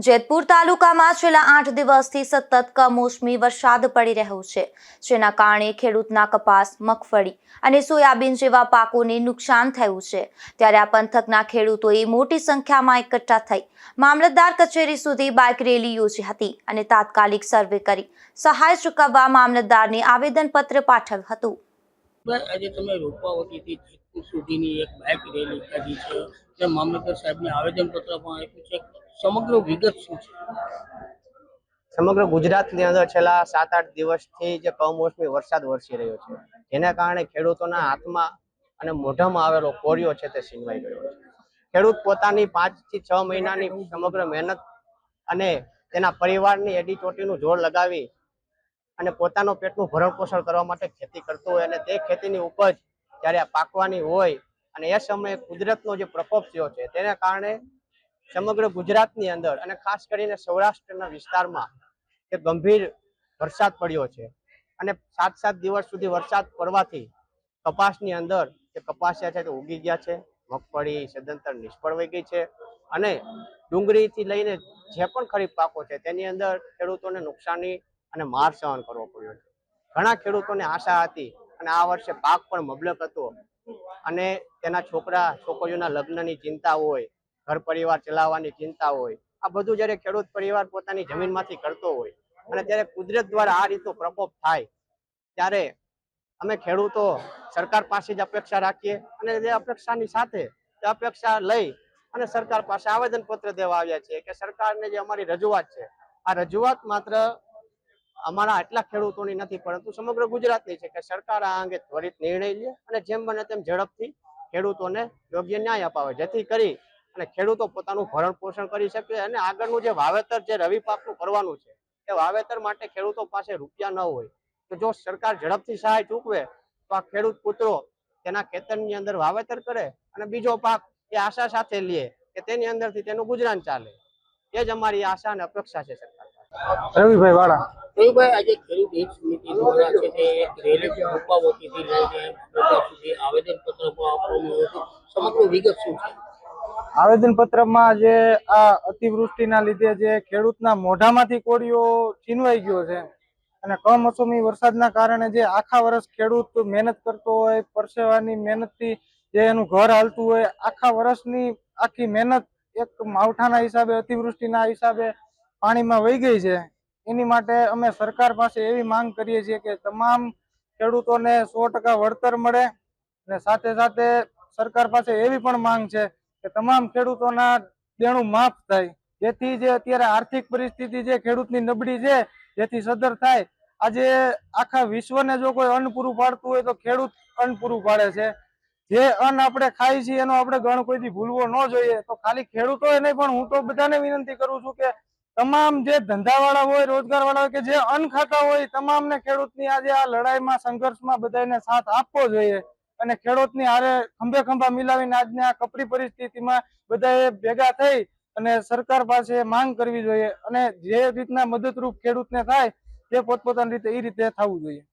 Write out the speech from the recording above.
જેતપુર તાલુકામાં છેલ્લા 8 દિવસથી સતત કમોસમી વરસાદ પડી રહ્યો છે, જેના કારણે ખેડૂતના કપાસ, મગફળી અને સોયાબીન જેવા પાકોને નુકસાન થયું છે। ત્યારે આ પંથકના ખેડૂતોએ મોટી સંખ્યામાં એકઠા થઈ મામલતદાર કચેરી સુધી બાઇક રેલી યોજી હતી અને તાત્કાલિક સર્વે કરી સહાય ચૂકવવા મામલતદારને આવેદનપત્ર પાઠવ્યું હતું। આજે તમે રૂપાવતીથી જેતપુર સુધીની એક બાઇક રેલી કાઢી છે, જે મામલતદાર સાહેબને આવેદનપત્ર પણ આપ્યું છે। સમગ્ર વિગત શું છે? સમગ્ર ગુજરાતની અંદર છેલ્લા 7-8 દિવસથી જે કમોસમી વરસાદ વરસી રહ્યો છે, જેના કારણે ખેડૂતોના હાથમાં અને મોઢામાં આવેલો કોરિયો છે તે છીનવાઈ ગયો છે। ખેડૂત પોતાની 5 થી 6 મહિનાની સમગ્ર મહેનત અને તેના પરિવારની એડી ચોટીનું જોર લગાવી અને પોતાનું પેટનું ભરણ પોષણ કરવા માટે ખેતી કરતો હોય અને તે ખેતીની ઉપજ જ્યારે પાકવાની હોય અને એ સમયે કુદરતનો જે પ્રકોપ થયો છે તેના કારણે સમગ્ર ગુજરાતની અંદર અને ખાસ કરીને સૌરાષ્ટ્રના વિસ્તારમાં એક ગંભીર વરસાદ પડ્યો છે અને 7-7 દિવસ સુધી વરસાદ પડવાથી કપાસની અંદર જે કપાસિયા છે તે ઉગી ગયા છે, મગફળી સદંતર નિષ્ફળ વહી ગઈ છે અને ડુંગળીથી લઈને જે પણ ખરીફ પાકો છે તેની અંદર ખેડૂતોને નુકસાની અને માર સહન કરવો પડ્યો છે। ઘણા ખેડૂતોને આશા હતી અને આ વર્ષે પાક પણ મબલક હતો અને તેના છોકરીઓના લગ્નની ચિંતા હોય, ઘર પરિવાર ચલાવવાની ચિંતા હોય, આ બધું જ્યારે ખેડૂત પરિવાર પોતાની જમીનમાંથી કરતો હોય અને ત્યારે કુદરત દ્વારા આ રીતનો પ્રકોપ થાય ત્યારે અમે ખેડૂતો સરકાર પાસે જ અપેક્ષા રાખીએ અને જે અપેક્ષાની સાથે એ અપેક્ષા લઈ અને સરકાર પાસે આવેદનપત્ર દેવા આવ્યા છીએ કે સરકારને જે અમારી રજૂઆત છે, આ રજૂઆત માત્ર અમારા આટલા ખેડૂતોની નથી પરંતુ સમગ્ર ગુજરાતની છે કે સરકાર આ અંગે ત્વરિત નિર્ણય લે અને જેમ બને તેમ ઝડપથી ખેડૂતોને યોગ્ય ન્યાય અપાવે, જેથી કરી અને ખેડૂતો પોતાનું ભરણ પોષણ કરી શકે અને આગળનું જે વાવેતર જે રવિ પાકનું કરવાનું છે એ વાવેતર માટે ખેડૂતો પાસે રૂપિયા ન હોય તો જો સરકાર ઝડપથી સહાય ચૂકવે તો આ ખેડૂત પુત્રો તેના ખેતરની અંદર વાવેતર કરે અને બીજો પાક એ આશા સાથે લે કે તેની અંદરથી તેનું ગુજરાન ચાલે। એ જ અમારી આશા અને અપેક્ષા છે સરકાર। રવિભાઈ વાળા, રવિભાઈ, આજે ખેડૂત હિત સમિતિ દ્વારા છે તે એક રેલી રૂપાવતીથી લઈને મામલતદાર સુધી આવેદનપત્ર પણ આપવામાં આવ્યું હતું। સમગ્ર વિગત શું છે? આવેદનપત્રમાં જે આ અતિવૃષ્ટિના લીધે જે ખેડૂતના મોઢામાંથી કોળિયો છીનવાઈ ગયો છે અને કમોસમી વરસાદના કારણે જે આખા વર્ષ ખેડૂત મહેનત કરતો હોય, પરસેવાની મહેનતથી જે એનું ઘર હાલતું હોય, આખા વર્ષની આખી મહેનત એક માવઠાના હિસાબે, અતિવૃષ્ટિના હિસાબે પાણીમાં વહી ગઈ છે। એની માટે અમે સરકાર પાસે એવી માંગ કરીએ છીએ કે તમામ ખેડૂતોને 100% વળતર મળે અને સાથે સાથે સરકાર પાસે એવી પણ માંગ છે કે તમામ ખેડૂતોના દેણું માફ થાય, જેથી જે અત્યારે આર્થિક પરિસ્થિતિ જે ખેડૂતની નબળી છે જેથી સદ્ધર થાય। આજે આખા વિશ્વને જો કોઈ અન્ન પૂરું પાડતું હોય તો ખેડૂત અન્ન પૂરું પાડે છે। જે અન્ન આપણે ખાઈ છીએ એનો આપણે ગણ કોઈથી ભૂલવો ન જોઈએ। તો ખાલી ખેડૂતોએ નહીં પણ હું તો બધાને વિનંતી કરું છું કે તમામ જે ધંધાવાળા હોય, રોજગારવાળા હોય કે જે અન્ન ખાતા હોય તમામને ખેડૂતની આજે આ લડાઈમાં, સંઘર્ષમાં બધાને સાથ આપવો જોઈએ અને ખેડૂતની હારે ખંભે ખંભા મિલાવીને આજની આ કપરી પરિસ્થિતિમાં બધાએ ભેગા થઈ અને સરકાર પાસે માંગ કરવી જોઈએ અને જે રીતના મદદરૂપ ખેડૂતને થાય તે પોતપોતાની રીતે એ રીતે થવું જોઈએ।